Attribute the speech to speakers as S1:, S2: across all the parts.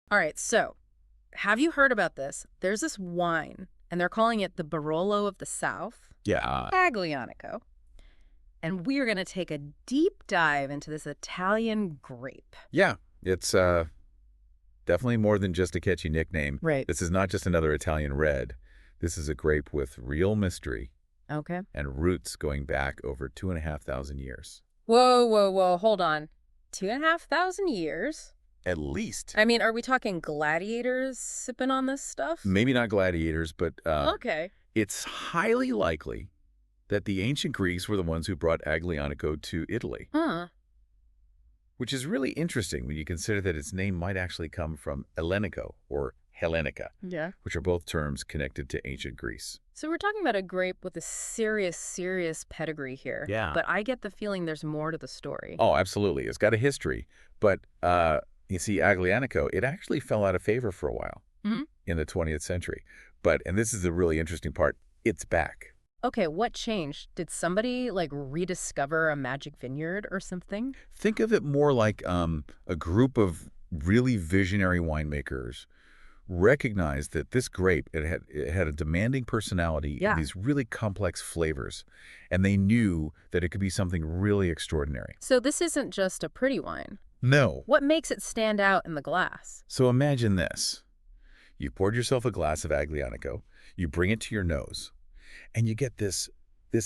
S1: All right, so have you heard about this? There's this wine, and they're calling it the Barolo of the South,
S2: Yeah.
S1: Aglianico. And we're going to take a deep dive into this Italian grape.
S2: Yeah. It's definitely more than just a catchy nickname.
S1: Right.
S2: This is not just another Italian red. This is a grape with real mystery
S1: Okay.
S2: and roots going back over 2,500 years.
S1: Whoa, whoa, whoa, hold on. 2,500 years?
S2: At least.
S1: I mean, are we talking gladiators sipping on this stuff?
S2: Maybe not gladiators, but
S1: Okay.
S2: it's highly likely that the ancient Greeks were the ones who brought Aglianico to Italy,
S1: Huh.
S2: which is really interesting when you consider that its name might actually come from Ellenico or Hellenica,
S1: Yeah.
S2: which are both terms connected to ancient Greece.
S1: So we're talking about a grape with a serious pedigree here.
S2: Yeah.
S1: But I get the feeling there's more to the story.
S2: Oh, absolutely. It's got a history. But you see, Aglianico, it actually fell out of favor for a while in the 20th century. And this is the really interesting part, it's back.
S1: Okay, what changed? Did somebody, like, rediscover a magic vineyard or something?
S2: Think of it more like a group of really visionary winemakers recognized that this grape, it had a demanding personality
S1: Yeah.
S2: and these really complex flavors. And they knew that it could be something really extraordinary.
S1: So this isn't just a pretty wine.
S2: No.
S1: What makes it stand out in the glass?
S2: So imagine this. You poured yourself a glass of Aglianico, you bring it to your nose, and you get this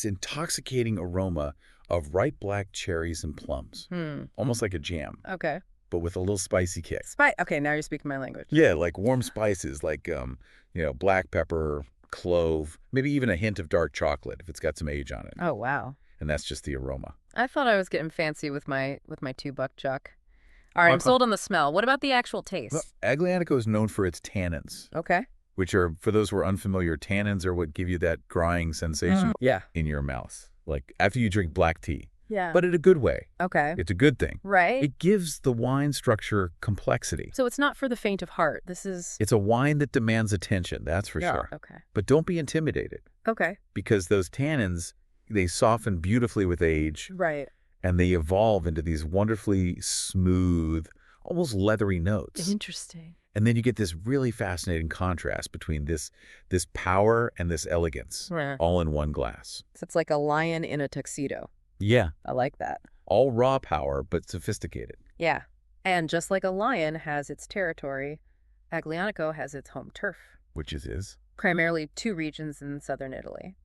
S2: intoxicating aroma of ripe black cherries and plums, almost like a jam,
S1: Okay.
S2: but with a little spicy kick.
S1: Okay, now you're speaking my language.
S2: Yeah, like warm spices, like black pepper, clove, maybe even a hint of dark chocolate if it's got some age on it.
S1: Oh, wow.
S2: And that's just the aroma.
S1: I thought I was getting fancy with my $2 chuck. All right, I'm sold on the smell. What about the actual taste?
S2: Well, Aglianico is known for its tannins,
S1: Okay.
S2: which are, for those who are unfamiliar, tannins are what give you that drying sensation
S1: Yeah.
S2: in your mouth, like after you drink black tea,
S1: Yeah.
S2: but in a good way.
S1: Okay.
S2: It's a good thing.
S1: Right.
S2: It gives the wine structure complexity.
S1: So it's not for the faint of heart. This is...
S2: It's a wine that demands attention, that's for sure.
S1: Okay.
S2: But don't be intimidated,
S1: Okay.
S2: because those tannins, they soften beautifully with age,
S1: Right.
S2: and they evolve into these wonderfully smooth, almost leathery notes.
S1: Interesting.
S2: And then you get this really fascinating contrast between this power and this elegance,
S1: Yeah.
S2: all in one glass.
S1: So it's like a lion in a tuxedo.
S2: Yeah,
S1: I like that.
S2: all raw power, but sophisticated.
S1: Yeah. And just like a lion has its territory, Aglianico has its home turf.
S2: Which is?
S1: Primarily 2 regions in southern Italy.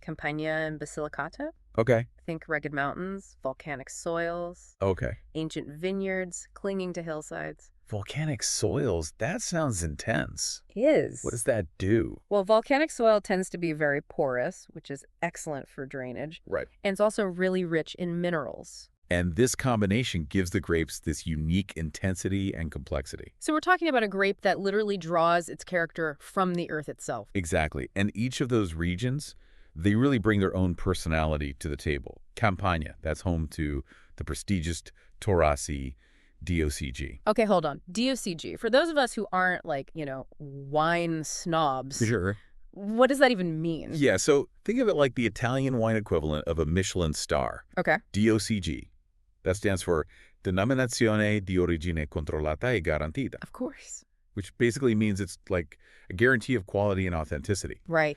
S1: Campagna and Basilicata.
S2: Okay.
S1: Think rugged mountains, volcanic soils,
S2: Okay.
S1: ancient vineyards clinging to hillsides.
S2: Volcanic soils, that sounds intense.
S1: Is.
S2: What does that do?
S1: Well, volcanic soil tends to be very porous, which is excellent for drainage.
S2: Right.
S1: And it's also really rich in minerals.
S2: And this combination gives the grapes this unique intensity and complexity.
S1: So we're talking about a grape that literally draws its character from the earth itself.
S2: Exactly. And each of those regions, they really bring their own personality to the table. Campagna, that's home to the prestigious Taurasi DOCG.
S1: Okay, hold on. DOCG. For those of us who aren't, like, wine snobs,
S2: Sure.
S1: what does that even mean?
S2: Yeah, so think of it like the Italian wine equivalent of a Michelin star.
S1: Okay.
S2: DOCG. That stands for Denominazione di Origine Controllata e Garantita,
S1: Of course.
S2: which basically means it's like a guarantee of quality and authenticity.
S1: Right.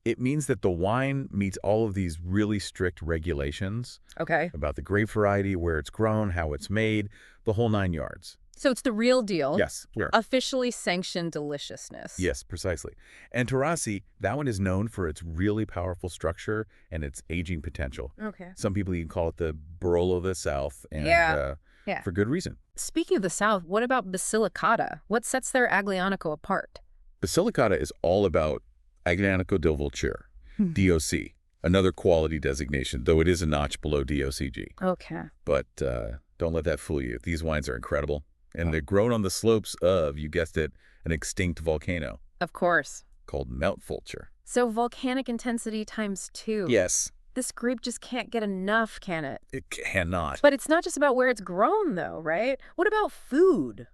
S2: It means that the wine meets all of these really strict regulations
S1: Okay.
S2: about the grape variety, where it's grown, how it's made, the whole 9 yards.
S1: So it's the real deal.
S2: Yes, sure.
S1: Officially sanctioned deliciousness.
S2: Yes, precisely. And Taurasi, that one is known for its really powerful structure and its aging potential.
S1: Okay.
S2: Some people even call it the Barolo of the South, and
S1: Yeah.
S2: for good reason.
S1: Speaking of the South, what about Basilicata? What sets their Aglianico apart?
S2: Basilicata is all about Aglianico del Vulture, DOC, another quality designation, though it is a notch below DOCG.
S1: Okay.
S2: But don't let that fool you. These wines are incredible, and they're grown on the slopes of, you guessed it, an extinct volcano
S1: Of course.
S2: called Mount Vulture.
S1: So volcanic intensity times 2.
S2: Yes,
S1: This grape just can't get enough, can it?
S2: it cannot.
S1: But it's not just about where it's grown, though, right? What about food?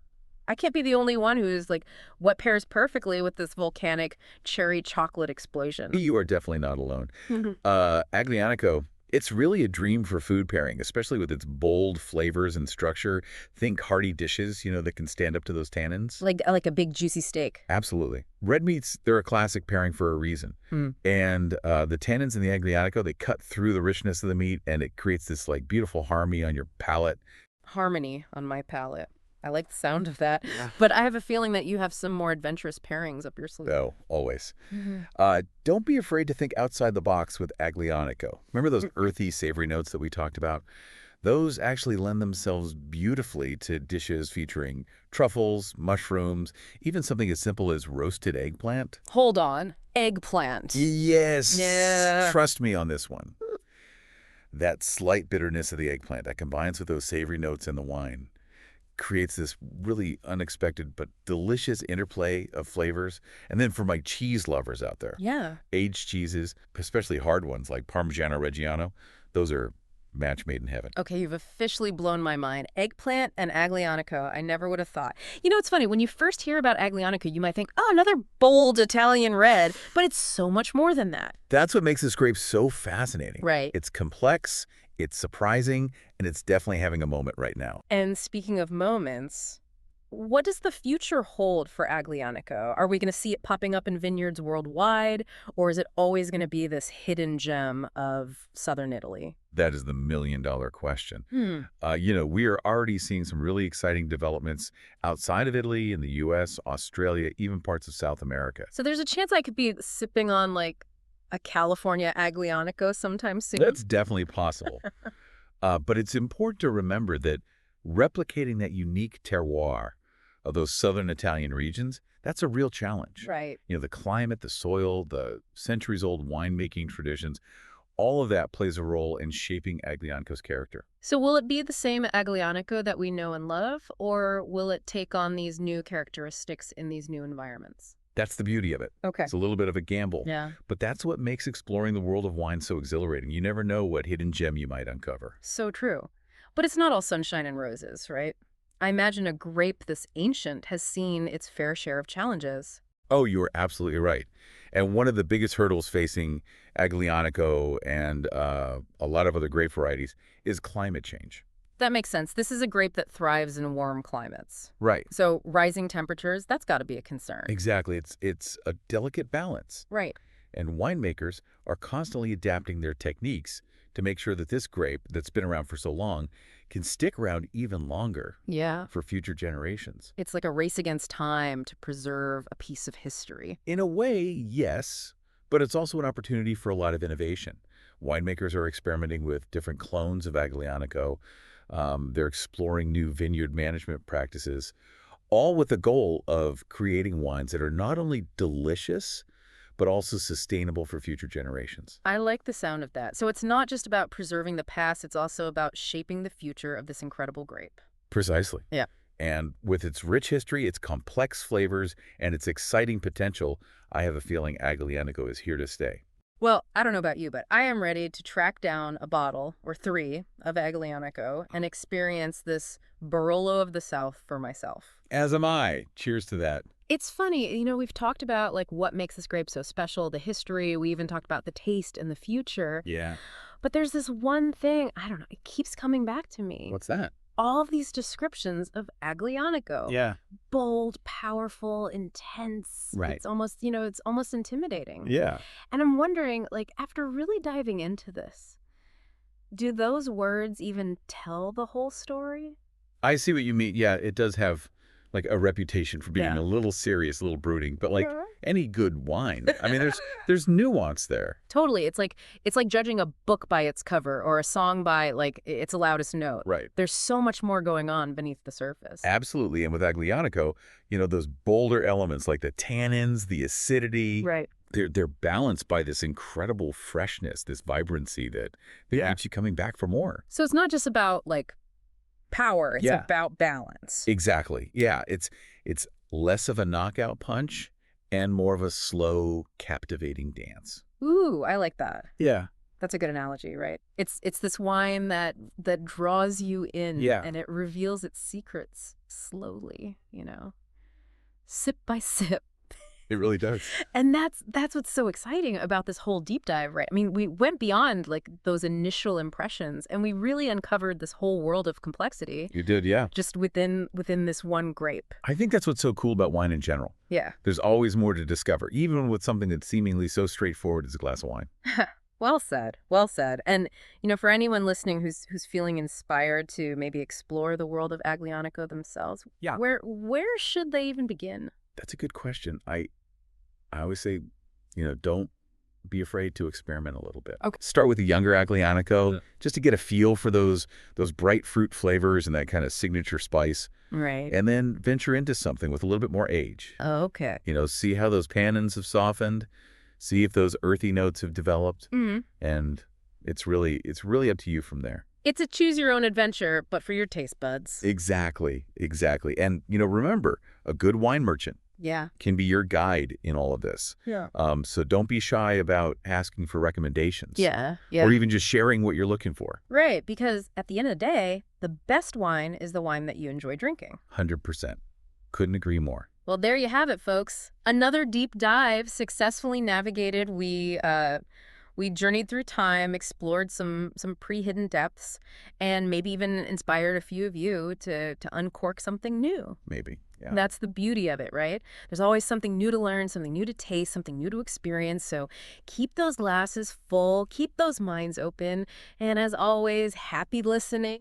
S1: I can't be the only one who's like, what pairs perfectly with this volcanic cherry chocolate explosion?
S2: You are definitely not alone. Aglianico, It's really a dream for food pairing, especially with its bold flavors and structure. Think hearty dishes, that can stand up to those tannins.
S1: Like a big juicy steak.
S2: Absolutely. Red meats, they're a classic pairing for a reason.
S1: Hmm.
S2: And the tannins in the Aglianico, they cut through the richness of the meat, and it creates this like beautiful harmony on your palate.
S1: Harmony on my palate. I like the sound of that.
S2: Yeah.
S1: But I have a feeling that you have some more adventurous pairings up your sleeve.
S2: Oh, always.
S1: Mhm.
S2: Don't be afraid to think outside the box with Aglianico. Remember those earthy, savory notes that we talked about? Those actually lend themselves beautifully to dishes featuring truffles, mushrooms, even something as simple as roasted eggplant.
S1: Hold on. Eggplant.
S2: Yes.
S1: Yeah.
S2: Trust me on this one. That slight bitterness of the eggplant that combines with those savory notes in the wine creates this really unexpected but delicious interplay of flavors. And then for my cheese lovers out there,
S1: Yeah.
S2: aged cheeses, especially hard ones like Parmigiano Reggiano, those are match made in heaven.
S1: Okay, you've officially blown my mind. Eggplant and Aglianico. I never would have thought. It's funny. When you first hear about Aglianico, you might think, oh, another bold Italian red. But it's so much more than that.
S2: That's what makes this grape so fascinating.
S1: Right.
S2: It's complex, it's surprising, and it's definitely having a moment right now.
S1: And speaking of moments, what does the future hold for Aglianico? Are we going to see it popping up in vineyards worldwide, or is it always going to be this hidden gem of southern Italy?
S2: That is the million-dollar question.
S1: Hmm.
S2: We are already seeing some really exciting developments outside of Italy, in the U.S., Australia, even parts of South America.
S1: So there's a chance I could be sipping on like a California Aglianico sometime soon.
S2: That's definitely possible. But it's important to remember that replicating that unique terroir of those southern Italian regions, that's a real challenge.
S1: Right.
S2: The climate, the soil, the centuries-old winemaking traditions, all of that plays a role in shaping Aglianico's character.
S1: So will it be the same Aglianico that we know and love, or will it take on these new characteristics in these new environments?
S2: That's the beauty of it.
S1: Okay.
S2: It's a little bit of a gamble.
S1: Yeah.
S2: But that's what makes exploring the world of wine so exhilarating. You never know what hidden gem you might uncover.
S1: So true. But it's not all sunshine and roses, right? I imagine a grape this ancient has seen its fair share of challenges.
S2: Oh, you are absolutely right. And one of the biggest hurdles facing Aglianico and a lot of other grape varieties is climate change.
S1: That makes sense. This is a grape that thrives in warm climates.
S2: Right.
S1: So rising temperatures, that's got to be a concern.
S2: Exactly. It's a delicate balance.
S1: Right.
S2: And winemakers are constantly adapting their techniques to make sure that this grape that's been around for so long can stick around even longer
S1: Yeah.
S2: for future generations.
S1: It's like a race against time to preserve a piece of history.
S2: In a way, yes, but it's also an opportunity for a lot of innovation. Winemakers are experimenting with different clones of Aglianico. They're exploring new vineyard management practices, all with the goal of creating wines that are not only delicious, but also sustainable for future generations.
S1: I like the sound of that. So it's not just about preserving the past, it's also about shaping the future of this incredible grape.
S2: Precisely.
S1: Yeah.
S2: And with its rich history, its complex flavors, and its exciting potential, I have a feeling Aglianico is here to stay.
S1: Well, I don't know about you, but I am ready to track down a bottle or 3 of Aglianico and experience this Barolo of the South for myself.
S2: As am I. Cheers to that.
S1: It's funny, we've talked about like what makes this grape so special, the history, we even talked about the taste and the future.
S2: Yeah.
S1: But there's this one thing, I don't know, it keeps coming back to me.
S2: What's that?
S1: All of these descriptions of Aglianico.
S2: Yeah.
S1: Bold, powerful, intense.
S2: Right.
S1: It's almost, it's almost intimidating.
S2: Yeah.
S1: And I'm wondering, like, after really diving into this, do those words even tell the whole story?
S2: I see what you mean. Yeah, it does have like a reputation for being
S1: Yeah.
S2: a little serious, a little brooding, but like any good wine, I mean, there's nuance there.
S1: Totally. It's like judging a book by its cover or a song by like its loudest note.
S2: Right.
S1: There's so much more going on beneath the surface.
S2: Absolutely. And with Aglianico, those bolder elements like the tannins, the acidity,
S1: Right.
S2: they're balanced by this incredible freshness, this vibrancy that keeps you coming back for more.
S1: So it's not just about like power, it's about balance.
S2: Exactly. Yeah, it's less of a knockout punch and more of a slow, captivating dance.
S1: Ooh, I like that.
S2: Yeah.
S1: That's a good analogy, right? It's this wine that draws you in and it reveals its secrets slowly, sip by sip.
S2: It really does.
S1: And that's what's so exciting about this whole deep dive, right? I mean, we went beyond like those initial impressions and we really uncovered this whole world of complexity
S2: You did, yeah.
S1: just within this one grape.
S2: I think that's what's so cool about wine in general.
S1: Yeah.
S2: There's always more to discover, even with something that's seemingly so straightforward as a glass of wine.
S1: Well said. Well said. And for anyone listening who's feeling inspired to maybe explore the world of Aglianico themselves,
S2: Yeah.
S1: where should they even begin?
S2: That's a good question. I always say, don't be afraid to experiment a little bit.
S1: Okay.
S2: Start with a younger Aglianico, just to get a feel for those bright fruit flavors and that kind of signature spice.
S1: Right.
S2: And then venture into something with a little bit more age.
S1: Okay.
S2: See how those tannins have softened, see if those earthy notes have developed, and it's really up to you from there.
S1: It's a choose your own adventure, but for your taste buds.
S2: Exactly, exactly. And, remember, a good wine merchant
S1: Yeah.
S2: can be your guide in all of this.
S1: Yeah.
S2: So don't be shy about asking for recommendations.
S1: Yeah. Yeah.
S2: Or even just sharing what you're looking for.
S1: Right, because at the end of the day, the best wine is the wine that you enjoy drinking.
S2: 100%. Couldn't agree more.
S1: Well, there you have it, folks. Another deep dive successfully navigated. We journeyed through time, explored some pre-hidden depths, and maybe even inspired a few of you to uncork something new.
S2: Maybe, yeah.
S1: That's the beauty of it, right? There's always something new to learn, something new to taste, something new to experience. So keep those glasses full, keep those minds open, and as always, happy listening.